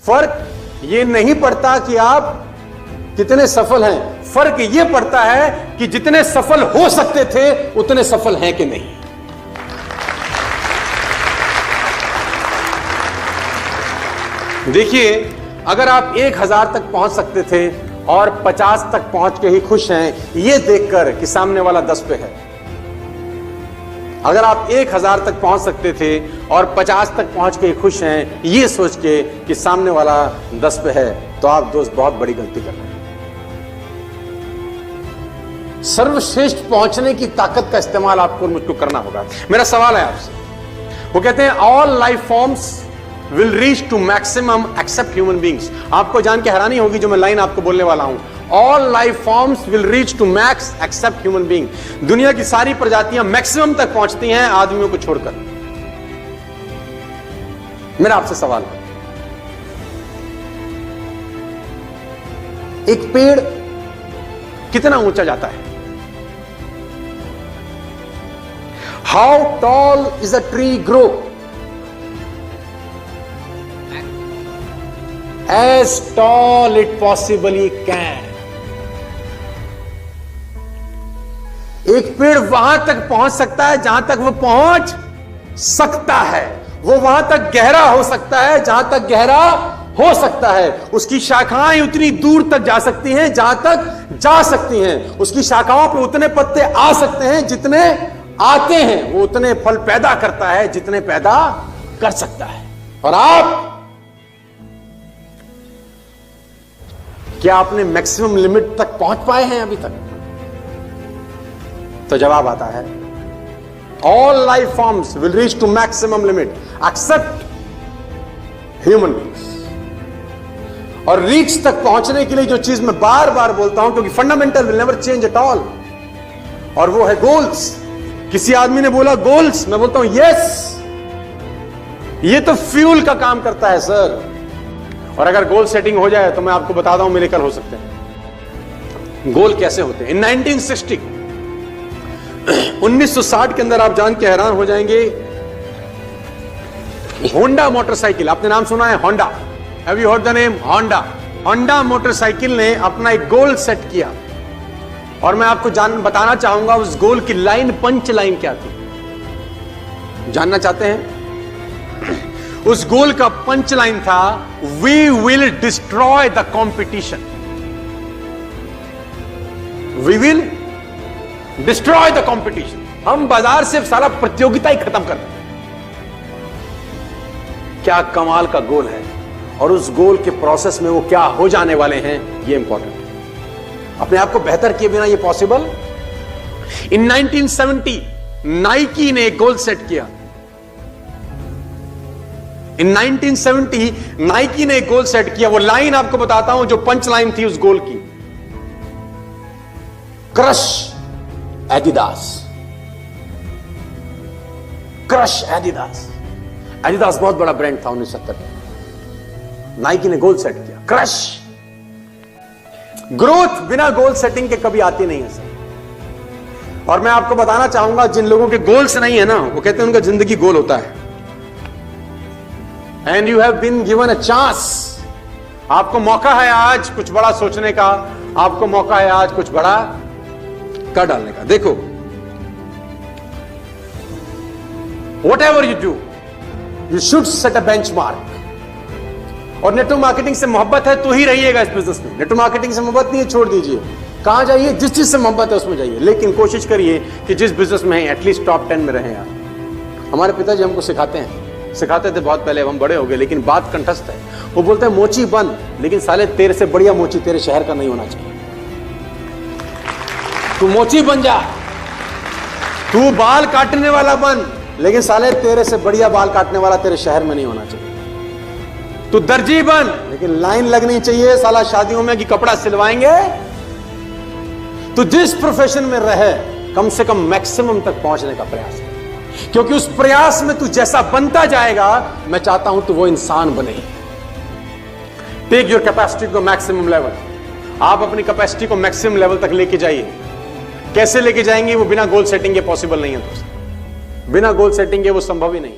फर्क ये नहीं पड़ता कि आप कितने सफल हैं, फर्क ये पड़ता है कि जितने सफल हो सकते थे उतने सफल हैं कि नहीं। देखिए, अगर आप 1000 तक पहुंच सकते थे और 50 तक पहुंच के ही खुश हैं, ये देखकर कि सामने वाला 10 पे है। अगर आप 1000 तक पहुंच सकते थे और 50 तक पहुंच के खुश हैं, ये सोच के कि सामने वाला 10 पे है, तो आप दोस्त बहुत बड़ी गलती कर रहे हैं। सर्वश्रेष्ठ पहुंचने की ताकत का इस्तेमाल आपको और मुझको करना होगा। मेरा सवाल है आपसे, वो कहते हैं all life forms will reach to maximum except human beings. आपको जान के हैरानी होगी जो मैं लाइन आपको बोलने वाला हूं, all life forms will reach to max except human being. दुनिया की सारी प्रजातियां मैक्सिमम तक पहुंचती हैं आदमियों को छोड़कर। मेरा आपसे सवाल है, एक पेड़ कितना ऊंचा जाता है? How tall is a tree grow? As tall it possibly can. एक पेड़ वहां तक पहुंच सकता है जहां तक वो पहुंच सकता है। वो वहां तक गहरा हो सकता है जहां तक गहरा हो सकता है। उसकी शाखाएं उतनी दूर तक जा सकती हैं जहां तक जा सकती हैं। उसकी शाखाओं पे उतने पत्ते आ सकते हैं जितने आते हैं। वो उतने फल पैदा करता है जितने पैदा कर सकता है। और आप, क्या आपने मैक्सिमम लिमिट तक पहुंच पाए हैं अभी तक? तो जवाब आता है all life forms will reach to maximum limit except human beings. और रीच तक पहुंचने के लिए जो चीज मैं बार बार बोलता हूं, क्योंकि fundamental will never change at all, और वो है गोल्स। किसी आदमी ने बोला गोल्स, मैं बोलता हूं यस, ये तो फ्यूल का काम करता है सर। और अगर गोल सेटिंग हो जाए तो मैं आपको बताता हूं मिरेकल हो सकते हैं। गोल कैसे होते हैं? इन 1960 के अंदर आप जान के हैरान हो जाएंगे, होंडा मोटरसाइकिल, आपने नाम सुना है Honda? Have you heard the name Honda? Honda motorcycle ने अपना एक गोल सेट किया, और मैं आपको बताना चाहूंगा उस गोल की लाइन, पंच लाइन क्या थी। जानना चाहते हैं? उस गोल का पंच लाइन था, we will destroy the competition. We will destroy the competition. हम बाजार से सारा प्रतियोगिता ही खत्म कर दें। क्या कमाल का गोल है, और उस गोल के प्रोसेस में वो क्या हो जाने वाले हैं, ये इंपॉर्टेंट है। अपने आप को बेहतर किए बिना ये पॉसिबल? इन 1970 नाइकी ने एक गोल सेट किया। इन 1970 नाइकी ने एक गोल सेट किया। वो लाइन आपको बताता हूं जो पंच लाइन थी उस गोल की, crush Adidas. Crush Adidas. Adidas बहुत बड़ा ब्रांड था 1970 में। नाइकी ने गोल सेट किया, क्रश। ग्रोथ बिना गोल सेटिंग के कभी आती नहीं है सर। और मैं आपको बताना चाहूंगा, जिन लोगों के गोल्स नहीं है ना, वो कहते हैं उनका जिंदगी गोल होता है। And you have been given a chance. आपको मौका है आज कुछ बड़ा सोचने का, आपको मौका है आज कुछ बड़ा कर डालने का। देखो, what ever you do, you should set a benchmark. और नेटवर्क मार्केटिंग से मोहब्बत है तो ही रहिएगा इस बिजनेस में। नेटवर्क मार्केटिंग से मोहब्बत नहीं है, छोड़ दीजिए। कहां जाइए? जिस चीज से मोहब्बत है उसमें जाइए, लेकिन कोशिश करिए कि जिस बिजनेस में है एटलीस्ट टॉप 10 में रहें आप। हमारे पिताजी हमको सिखाते थे बहुत पहले, हम बड़े हो गए, लेकिन बात कंठस्थ है। वो बोलते हैं मोची बन, लेकिन साले तेरे से बढ़िया मोची तेरे शहर का नहीं होना चाहिए। तू मोची बन जा, तू बाल काटने वाला बन, लेकिन साले तेरे से बढ़िया बाल काटने वाला तेरे शहर में नहीं होना चाहिए। तू दर्जी बन, लेकिन लाइन लगनी चाहिए साला शादियों में कि कपड़ा सिलवाएंगे। तू जिस प्रोफेशन में रहे, कम से कम मैक्सिमम तक पहुंचने का प्रयास कर, क्योंकि उस प्रयास में तू जैसा बनता जाएगा, मैं चाहता हूं तू वो इंसान बने। Take your capacity to maximum level. आप अपनी कैपेसिटी को मैक्सिमम लेवल तक लेके जाइए। कैसे लेके जाएंगे? वो बिना गोल सेटिंग के पॉसिबल नहीं है दोस्त। बिना गोल सेटिंग के वो संभव ही नहीं।